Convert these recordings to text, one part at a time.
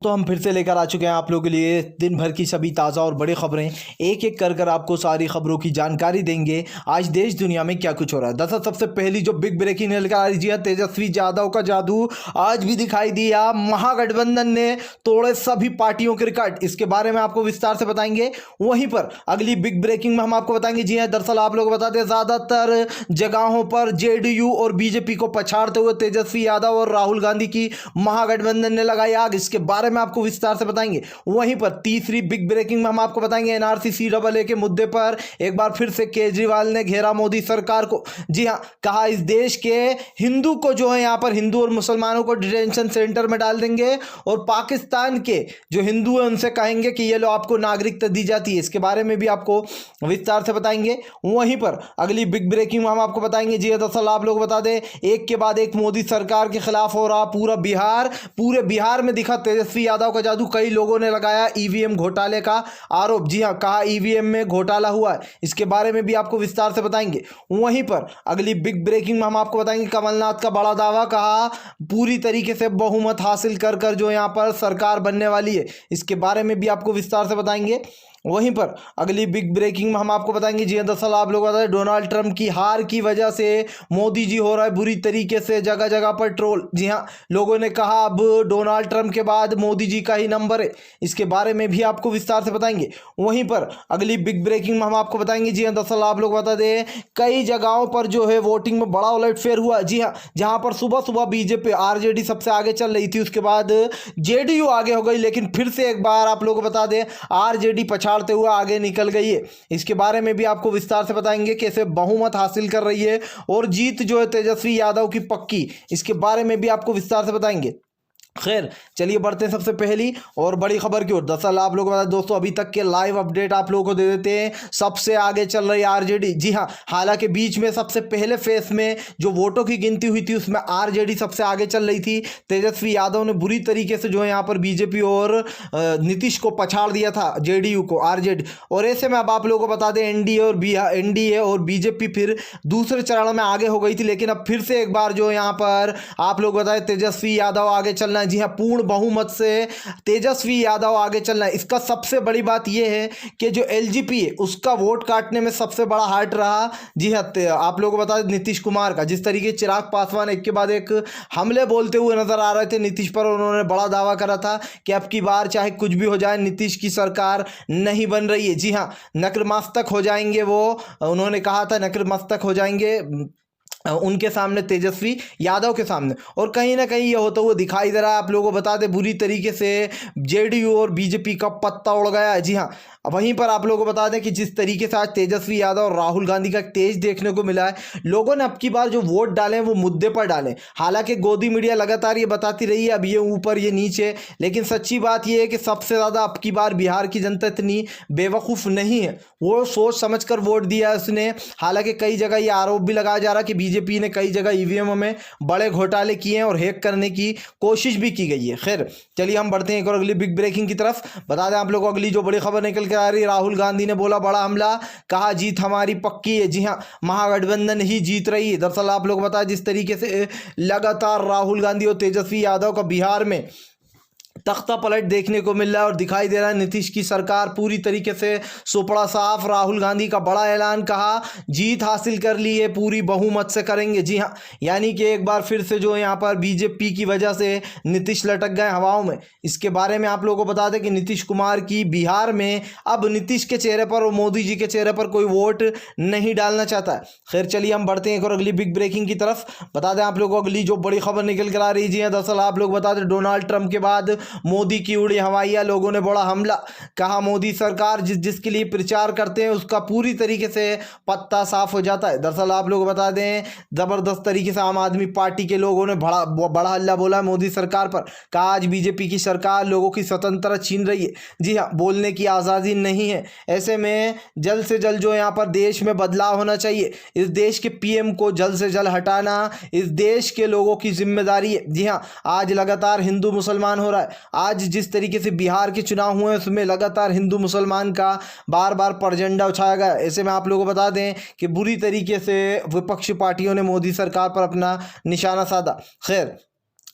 तो हम फिर से लेकर आ चुके हैं आप लोगों के लिए दिन भर की सभी ताज़ा और बड़ी खबरें। एक एक कर आपको सारी खबरों की जानकारी देंगे आज देश दुनिया में क्या कुछ हो रहा है। दरअसल सबसे पहली जो बिग ब्रेकिंग निकल कर आ रही है, तेजस्वी यादव का जादू आज भी दिखाई दिया। महागठबंधन ने तोड़े सभी पार्टियों के रिकॉर्ड, इसके बारे में आपको विस्तार से बताएंगे। वहीं पर अगली बिग ब्रेकिंग में हम आपको बताएंगे। जी हाँ, दरअसल आप लोग बता दें, ज़्यादातर जगहों पर जेडीयू और बीजेपी को पछाड़ते हुए तेजस्वी यादव और राहुल गांधी की महागठबंधन ने लगाई आग, इसके बारे में आपको विस्तार से बताएंगे। वहीं पर तीसरी बिग ब्रेकिंग में हम आपको बताएंगे, एनआरसी सीएए के मुद्दे पर एक बार फिर से केजरीवाल ने घेरा मोदी सरकार को। जी हां, कहा इस देश के हिंदू को जो है यहां पर हिंदू और मुसलमानों को डिटेंशन सेंटर में डाल देंगे और पाकिस्तान के जो हिंदू हैं उनसे कहेंगे कि ये लो आपको नागरिकता दी जाती है, इसके बारे में भी आपको विस्तार से बताएंगे। वहीं पर अगली बिग ब्रेकिंग में हम आपको बताएंगे। जी दरअसल आप लोग बता दें, एक के बाद एक मोदी सरकार के खिलाफ हो रहा पूरे बिहार में दिखा तेजस्वी यादव का जादू। कई लोगों ने लगाया ईवीएम घोटाले का आरोप। जी हां, कहा ईवीएम में घोटाला हुआ है, इसके बारे में भी आपको विस्तार से बताएंगे। वहीं पर अगली बिग ब्रेकिंग में हम आपको बताएंगे, कमलनाथ का बड़ा दावा, कहा पूरी तरीके से बहुमत हासिल कर जो यहां पर सरकार बनने वाली है, इसके बारे में भी आपको विस्तार से बताएंगे। वहीं पर अगली बिग ब्रेकिंग में हम आपको बताएंगे। जी दरअसल आप लोग बताएं, डोनाल्ड ट्रंप की हार की वजह से मोदी जी हो रहा है बुरी तरीके से जगह जगह पर ट्रोल। जी हां, लोगों ने कहा अब डोनाल्ड ट्रंप के बाद मोदी जी का ही नंबर है, इसके बारे में भी आपको विस्तार से बताएंगे। वहीं पर अगली बिग ब्रेकिंग में हम आपको बताएंगे। जी दरअसल आप लोग बता दें, कई जगहों पर जो है वोटिंग में बड़ा उलटफेर हुआ। जी हाँ, जहां पर सुबह सुबह बीजेपी आरजेडी सबसे आगे चल रही थी, उसके बाद जेडीयू आगे हो गई, लेकिन फिर से एक बार आप लोग बता दें आरजेडी पछाड़ते हुए आगे निकल गई है, इसके बारे में भी आपको विस्तार से बताएंगे। कैसे बहुमत हासिल कर रही है और जीत जो है तेजस्वी यादव की पक्की, इसके बारे में भी आपको विस्तार से बताएंगे। खैर चलिए बढ़ते हैं सबसे पहली और बड़ी खबर की ओर। दरअसल आप लोगों को बता दोस्तों, अभी तक के लाइव अपडेट आप लोगों को दे देते हैं। सबसे आगे चल रही आरजेडी। जी हां, हालांकि बीच में सबसे पहले फेस में जो वोटों की गिनती हुई थी उसमें आरजेडी सबसे आगे चल रही थी। तेजस्वी यादव ने बुरी तरीके से जो है यहाँ पर बीजेपी और नीतीश को पछाड़ दिया था, जेडीयू को, आरजेडी। और ऐसे में अब आप लोगों को बता दें, एनडीए और बीजेपी फिर दूसरे चरण में आगे हो गई थी, लेकिन अब फिर से एक बार जो यहाँ पर आप लोग बताएं तेजस्वी यादव आगे चलना है। जी हाँ, पूर्ण बहुमत से तेजस्वी यादव आगे चलना है। इसका सबसे बड़ी बात यह है कि जो एलजीपी है उसका वोट काटने में सबसे बड़ा हार्ट रहा। जी हाँ, आप लोगों को बता दें नीतीश कुमार का, जिस तरीके चिराग पासवान एक के बाद एक हमले बोलते हुए नजर आ रहे थे नीतीश पर, उन्होंने बड़ा दावा करा था कि अब की बार चाहे कुछ भी हो जाए नीतीश की सरकार नहीं बन रही है। जी हाँ, नतमस्तक हो जाएंगे वो, उन्होंने कहा था नतमस्तक हो जाएंगे उनके सामने, तेजस्वी यादव के सामने। और कहीं ना कहीं ये होता हुआ दिखाई दे रहा है। आप लोगों को बता दें बुरी तरीके से जेडीयू और बीजेपी का पत्ता उड़ गया है। जी हाँ, वहीं पर आप लोगों को बता दें कि जिस तरीके से आज तेजस्वी यादव और राहुल गांधी का तेज देखने को मिला है, लोगों ने अब की बार जो वोट डाले वो मुद्दे पर डालें। हालांकि गोदी मीडिया लगातार ये बताती रही है अब ये ऊपर ये नीचे, लेकिन सच्ची बात यह है कि सबसे ज़्यादा अब की बार बिहार की जनता इतनी बेवकूफ़ नहीं है, वो सोच समझ कर वोट दिया है उसने। हालांकि कई जगह ये आरोप भी लगाया जा रहा है कि बीजेपी ने कई जगह ईवीएम में बड़े घोटाले किए हैं और हैक करने की कोशिश भी की गई है। खैर चलिए हम बढ़ते हैं एक और अगली बिग ब्रेकिंग की तरफ। बता दें आप लोगों को अगली जो बड़ी खबर निकल कर आ रही है, राहुल गांधी ने बोला बड़ा हमला, कहा जीत हमारी पक्की है। जी हाँ, महागठबंधन ही जीत रही है। दरअसल आप लोग बताएं, जिस तरीके से लगातार राहुल गांधी और तेजस्वी यादव का बिहार में तख्ता पलट देखने को मिल रहा है और दिखाई दे रहा है नीतीश की सरकार पूरी तरीके से सुपड़ा साफ। राहुल गांधी का बड़ा ऐलान, कहा जीत हासिल कर ली है, पूरी बहुमत से करेंगे। जी हाँ, यानी कि एक बार फिर से जो यहाँ पर बीजेपी की वजह से नीतीश लटक गए हवाओं में। इसके बारे में आप लोगों को बता दें कि नीतीश कुमार की बिहार में अब नीतीश के चेहरे पर और मोदी जी के चेहरे पर कोई वोट नहीं डालना चाहता है। खैर चलिए हम बढ़ते हैं एक और अगली बिग ब्रेकिंग की तरफ। बता दें आप लोगों को अगली जो बड़ी खबर निकल कर आ रही है। जी हाँ, दरअसल आप लोग बता दें डोनाल्ड ट्रंप के बाद मोदी की उड़ी हवाइयां, लोगों ने बड़ा हमला, कहा मोदी सरकार जिसके लिए प्रचार करते हैं उसका पूरी तरीके से पत्ता साफ हो जाता है। दरअसल आप लोग बता दें, जबरदस्त तरीके से आम आदमी पार्टी के लोगों ने बड़ा हल्ला बोला मोदी सरकार पर, कहा आज बीजेपी की सरकार लोगों की स्वतंत्रता छीन रही है। जी हाँ, बोलने की आज़ादी नहीं है। ऐसे में जल्द से जल्द जो यहाँ पर देश में बदलाव होना चाहिए। इस देश के पीएम को जल्द से जल्द हटाना इस देश के लोगों की जिम्मेदारी है। जी हाँ, आज लगातार हिंदू मुसलमान हो रहा है। आज जिस तरीके से बिहार के चुनाव हुए उसमें लगातार हिंदू मुसलमान का बार बार परझंडा उठाया गया। ऐसे में आप लोगों को बता दें कि बुरी तरीके से विपक्षी पार्टियों ने मोदी सरकार पर अपना निशाना साधा। खैर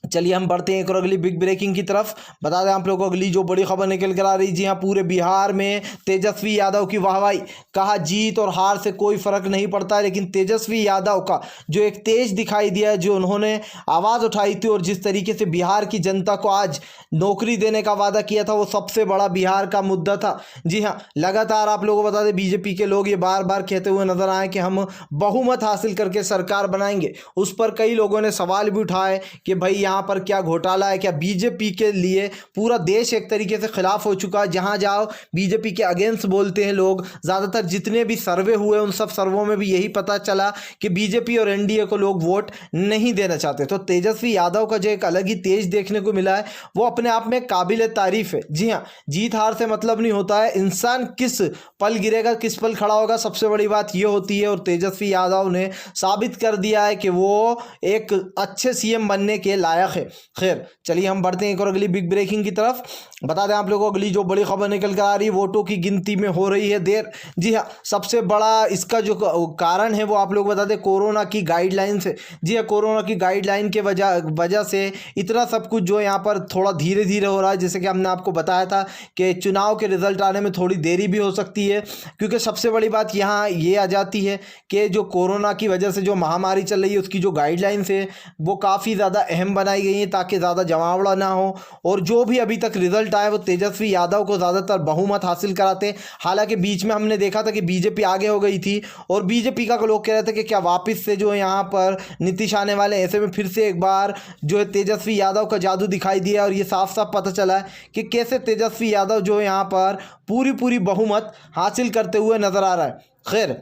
चलिए हम बढ़ते हैं एक और अगली बिग ब्रेकिंग की तरफ। बता दें आप लोगों को अगली जो बड़ी खबर निकल कर आ रही, जी हाँ, पूरे बिहार में तेजस्वी यादव की वाहवाही। कहा जीत और हार से कोई फर्क नहीं पड़ता है, लेकिन तेजस्वी यादव का जो एक तेज दिखाई दिया, जो उन्होंने आवाज़ उठाई थी और जिस तरीके से बिहार की जनता को आज नौकरी देने का वादा किया था, वो सबसे बड़ा बिहार का मुद्दा था। जी हाँ, लगातार आप लोगों को बता दें बीजेपी के लोग ये बार बार कहते हुए नजर आए कि हम बहुमत हासिल करके सरकार बनाएंगे। उस पर कई लोगों ने सवाल भी उठाए कि भाई यहाँ पर क्या घोटाला है, क्या बीजेपी के लिए पूरा देश एक तरीके से खिलाफ हो चुका है। जहाँ जाओ बीजेपी के अगेंस्ट बोलते हैं लोग। ज़्यादातर जितने भी सर्वे हुए उन सब सर्वों में भी यही पता चला कि बीजेपी और एनडीए को लोग वोट नहीं देना चाहते। तो तेजस्वी यादव का जो एक अलग ही तेज देखने को मिला है, वो अपने आप में काबिल तारीफ है। जी हाँ, जीत हार से मतलब नहीं होता है, इंसान किस पल गिरेगा किस पल खड़ा होगा, सबसे बड़ी बात ये होती है। और तेजस्वी यादव ने साबित कर दिया है कि वो एक अच्छे सीएम बनने के लायक है। खैर चलिए हम बढ़ते हैं एक और अगली बिग ब्रेकिंग की तरफ। बता दें आप लोगों को अगली जो बड़ी खबर निकल कर आ रही है, वोटों की गिनती में हो रही है देर। जी हाँ, सबसे बड़ा इसका जो कारण है वो आप लोग बता दें कोरोना की गाइडलाइन से। जी हाँ, कोरोना की गाइडलाइन के वजह से इतना सब कुछ जो यहाँ पर थोड़ा धीरे धीरे हो रहा है। जैसे कि हमने आपको बताया था कि चुनाव के रिजल्ट आने में थोड़ी देरी भी हो सकती है, क्योंकि सबसे बड़ी बात यहाँ ये आ जाती है कि जो कोरोना की वजह से जो महामारी चल रही है उसकी जो गाइडलाइंस है वो काफ़ी ज़्यादा अहम बनाई गई हैं ताकि ज़्यादा जमावड़ा ना हो। और जो भी अभी तक रिजल्ट आए वो तेजस्वी यादव को ज़्यादातर बहुमत हासिल कराते। हालांकि बीच में हमने देखा था कि बीजेपी आगे हो गई थी और बीजेपी का लोग कह रहे थे कि क्या वापस से जो यहाँ पर नीतीश आने वाले, ऐसे में फिर से एक बार जो है तेजस्वी यादव का जादू दिखाई दिया और ये साफ साफ पता चला है कि कैसे तेजस्वी यादव जो यहाँ पर पूरी बहुमत हासिल करते हुए नजर आ रहा है। खैर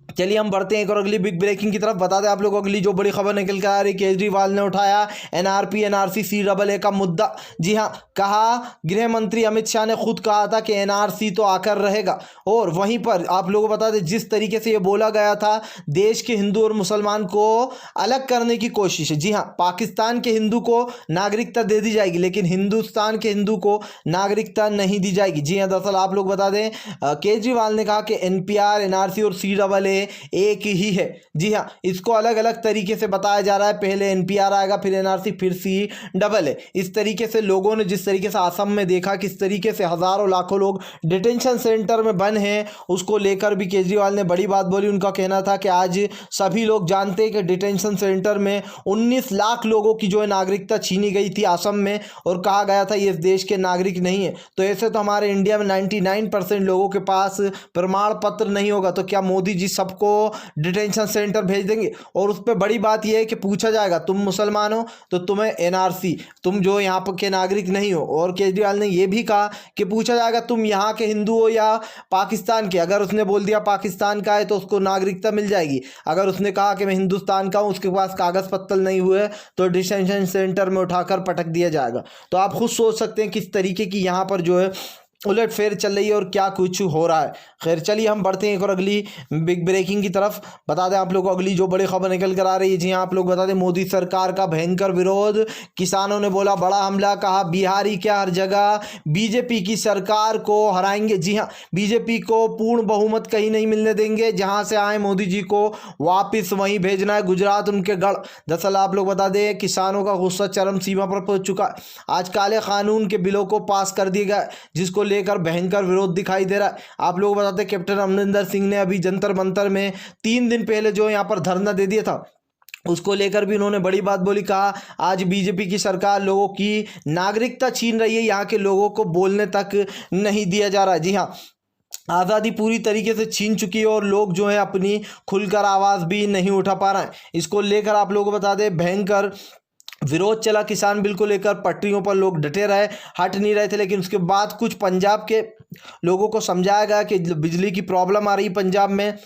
चलिए हम बढ़ते हैं एक और अगली बिग ब्रेकिंग की तरफ। बता दें आप लोगों को अगली जो बड़ी खबर निकल कर आ रही, केजरीवाल ने उठाया एनआरपी एनआरसी CAA का मुद्दा। जी हाँ, कहा गृह मंत्री अमित शाह ने खुद कहा था कि एनआरसी तो आकर रहेगा। और वहीं पर आप लोगों को बता दें जिस तरीके से ये बोला गया था, देश के हिंदू और मुसलमान को अलग करने की कोशिश है। जी हाँ, पाकिस्तान के हिंदू को नागरिकता दे दी जाएगी लेकिन हिंदुस्तान के हिंदू को नागरिकता नहीं दी जाएगी। जी हाँ, दरअसल आप लोग बता दें केजरीवाल ने कहा कि NPR एनआरसी और CAA एक ही है। जी हाँ, इसको अलग अलग तरीके से बताया जा रहा है, पहले NPR आएगा फिर एनआरसी फिर CAA। इस तरीके से लोगों ने जिस तरीके से असम में देखा किस तरीके से हज़ारों लाखों लोग डिटेंशन सेंटर में बंद हैं, उसको लेकर भी केजरीवाल ने बड़ी बात बोली। उनका कहना था कि आज सभी लोग जानते हैं कि डिटेंशन सेंटर में 19 लाख लोगों की जो है नागरिकता छीनी गई थी असम में और कहा गया था ये इस देश के नागरिक नहीं है। तो ऐसे तो हमारे इंडिया में 99% लोगों के पास प्रमाण पत्र नहीं होगा, तो क्या मोदी जी सबको डिटेंशन सेंटर भेज देंगे? और उस पर बड़ी बात यह है कि पूछा जाएगा तुम मुसलमान हो तो तुम्हें एनआरसी, तुम जो यहाँ पर के नागरिक नहीं हो। और केजरीवाल ने यह भी कहा कि पूछा जाएगा तुम यहाँ के हिंदू हो या पाकिस्तान के। अगर उसने बोल दिया पाकिस्तान का है तो उसको नागरिकता मिल जाएगी। अगर उसने कहा कि मैं हिंदुस्तान का हूँ, उसके पास कागज़ पत्तर नहीं हुए, तो डिटेंशन सेंटर में उठाकर पटक दिया जाएगा। तो आप खुद सोच सकते हैं किस तरीके की यहाँ पर जो है उलटफेर चल रही है और क्या कुछ हो रहा है। खैर चलिए हम बढ़ते हैं एक और अगली बिग ब्रेकिंग की तरफ। बता दें आप लोगों को अगली जो बड़ी खबर निकल कर आ रही है, जी हाँ, आप लोग बता दें मोदी सरकार का भयंकर विरोध। किसानों ने बोला बड़ा हमला, कहा बिहारी क्या हर जगह बीजेपी की सरकार को हराएंगे। जी हाँ, बीजेपी को पूर्ण बहुमत कहीं नहीं मिलने देंगे, जहाँ से आए मोदी जी को वापिस वहीं भेजना है, गुजरात उनके गढ़। दरअसल आप लोग बता दें किसानों का गुस्सा चरम सीमा पर पहुंच चुका है। आज काले कानून के बिलों को पास कर दिया गया जिसको लेकर भयंकर विरोध दिखाई दे रहा है। आप लोग बताते हैं कैप्टन अमरिंदर सिंह ने अभी जंतर मंतर में 3 दिन पहले जो यहाँ पर धरना दे दिया था, उसको लेकर भी उन्होंने बड़ी बात बोली। कहा आज बीजेपी की सरकार लोगों की नागरिकता छीन रही है, यहाँ के लोगों को बोलने तक नहीं दिया जा रहा है। जी हाँ, आज़ादी पूरी तरीके से छीन चुकी है और लोग जो है अपनी खुलकर आवाज़ भी नहीं उठा पा रहे हैं। इसको लेकर आप लोगों को बता दें भयंकर विरोध चला किसान बिल को लेकर। पटरियों पर लोग डटे रहे, हट नहीं रहे थे, लेकिन उसके बाद कुछ पंजाब के लोगों को समझाया गया कि बिजली की प्रॉब्लम आ रही पंजाब में,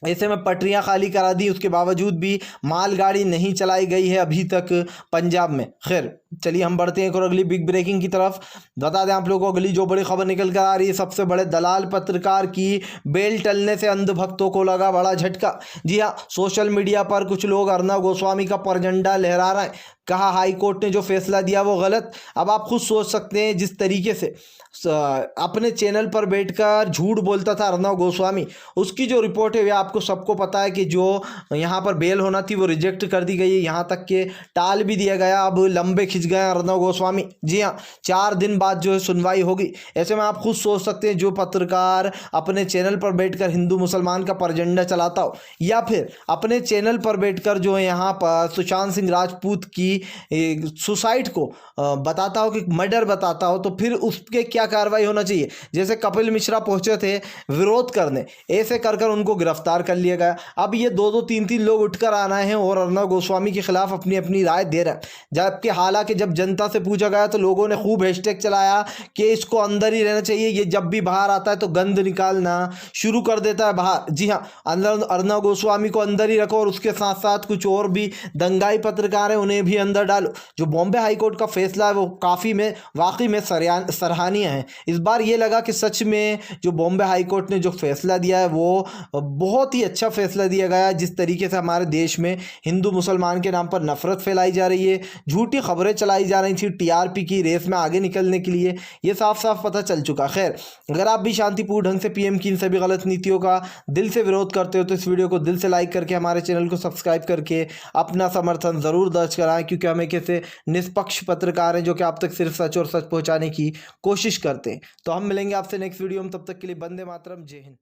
ऐसे में पटरियां खाली करा दी। उसके बावजूद भी मालगाड़ी नहीं चलाई गई है अभी तक पंजाब में। खैर चलिए हम बढ़ते हैं एक और अगली बिग ब्रेकिंग की तरफ। बता दें आप लोगों को अगली जो बड़ी खबर निकल कर आ रही है, सबसे बड़े दलाल पत्रकार की बेल टलने से अंधभक्तों को लगा बड़ा झटका। जी हाँ, सोशल मीडिया पर कुछ लोग अर्नब गोस्वामी का परझंडा लहरा रहे हैं। कहा हाई कोर्ट ने जो फैसला दिया वो गलत। अब आप खुद सोच सकते हैं जिस तरीके से अपने चैनल पर बैठकर झूठ बोलता था अर्नब गोस्वामी, उसकी जो रिपोर्ट है वे आपको सबको पता है कि जो यहाँ पर बेल होना थी वो रिजेक्ट कर दी गई है, यहाँ तक कि टाल भी दिया गया। अब लंबे खिंच गए अर्नब गोस्वामी। जी हाँ, 4 दिन बाद जो है सुनवाई होगी। ऐसे में आप खुद सोच सकते हैं जो पत्रकार अपने चैनल पर बैठकर हिंदू मुसलमान का परझंडा चलाता हो, या फिर अपने चैनल पर बैठकर जो है यहाँ पर सुशांत सिंह राजपूत की सुसाइड को बताता हो कि मर्डर बताता हो, तो फिर उसके क्या कार्रवाई होना चाहिए। जैसे कपिल मिश्रा पहुंचे थे विरोध करने, ऐसे कर कर उनको गिरफ्तार कर लिया गया। अब ये 2-2 3-3 लोग उठकर आना है और अर्नब गोस्वामी के खिलाफ अपनी अपनी राय दे रहे हैं। जबकि हालांकि जब जनता से पूछा गया तो लोगों ने खूब हैशटैग चलाया कि इसको अंदर ही रहना चाहिए, ये जब भी बाहर आता है तो गंद निकालना शुरू कर देता है बाहर। जी हाँ, अंदर अर्नब गोस्वामी को अंदर ही रखो और उसके साथ साथ कुछ और भी दंगाई पत्रकार हैं उन्हें भी अंदर डालो। जो बॉम्बे हाईकोर्ट का फैसला है वो वाकई में सराहनीय है। इस बार ये लगा कि सच में जो बॉम्बे हाईकोर्ट ने जो फैसला दिया है वो बहुत ही अच्छा फैसला दिया गया है। जिस तरीके से हमारे देश में हिंदू मुसलमान के नाम पर नफरत फैलाई जा रही है, झूठी खबरें चलाई जा रही थी टीआरपी की रेस में आगे निकलने के लिए, ये साफ साफ पता चल चुका। खैर, अगर आप भी शांतिपूर्ण ढंग से पीएम की इन सभी गलत नीतियों का दिल से विरोध करते हो तो इस वीडियो को दिल से लाइक करके हमारे चैनल को सब्सक्राइब करके अपना समर्थन ज़रूर दर्ज कराएं, क्योंकि हम एक ऐसे निष्पक्ष पत्रकार हैं जो कि आप तक सिर्फ सच और सच पहुंचाने की कोशिश करते हैं। तो हम मिलेंगे आपसे नेक्स्ट वीडियो में, तब तक के लिए वंदे मातरम, जय हिंद।